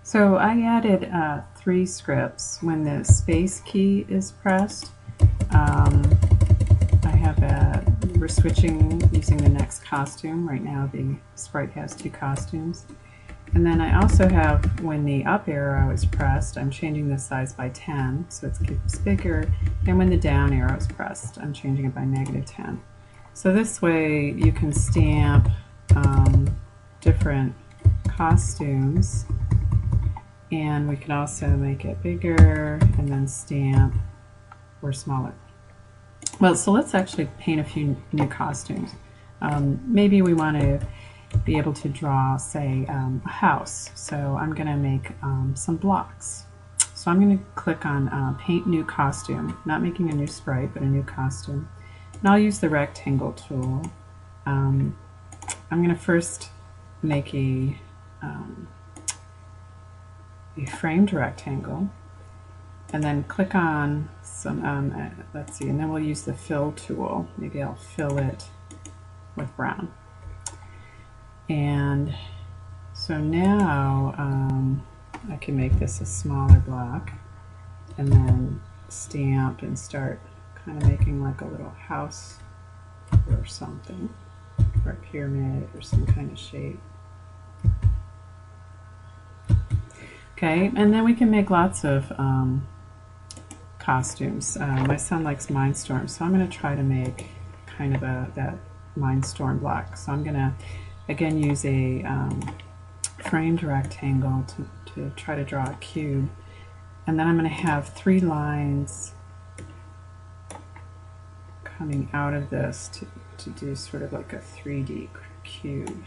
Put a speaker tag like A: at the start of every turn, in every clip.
A: So I added 3 scripts. When the space key is pressed, I have we're switching using the next costume. Right now the sprite has 2 costumes. And then I also have, when the up arrow is pressed, I'm changing the size by 10, so it gets bigger. And when the down arrow is pressed, I'm changing it by -10. So this way you can stamp different costumes, and we can also make it bigger and then stamp or smaller. Well, so let's actually paint a few new costumes. Maybe we want to be able to draw, say, a house. So I'm going to make some blocks. So I'm going to click on Paint New Costume, not making a new sprite, but a new costume. And I'll use the rectangle tool. I'm going to first make a framed rectangle, and then click on some, let's see, and then we'll use the fill tool. Maybe I'll fill it with brown. And so now I can make this a smaller block and then stamp and start kind of making like a little house or something, or a pyramid or some kind of shape. Okay, and then we can make lots of costumes. My son likes Mindstorm, so I'm going to try to make kind of that Mindstorm block. So I'm going to again use a framed rectangle to try to draw a cube, and then I'm going to have 3 lines coming out of this to do sort of like a 3D cube.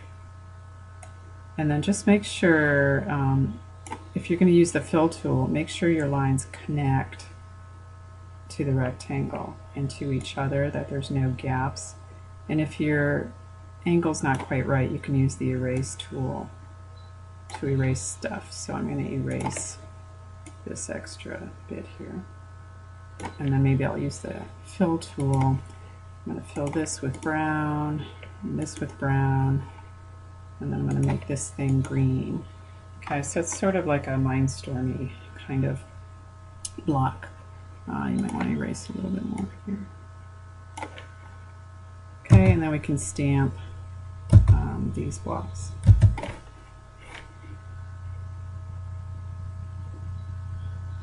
A: And then just make sure, if you're going to use the fill tool, make sure your lines connect to the rectangle and to each other, that there's no gaps. And if your angle's not quite right, you can use the erase tool to erase stuff. So I'm going to erase this extra bit here. And then maybe I'll use the fill tool. I'm going to fill this with brown, and this with brown, and then I'm going to make this thing green. Okay, so it's sort of like a Mindstormy kind of block. You might want to erase a little bit more here. Okay, and then we can stamp these blocks.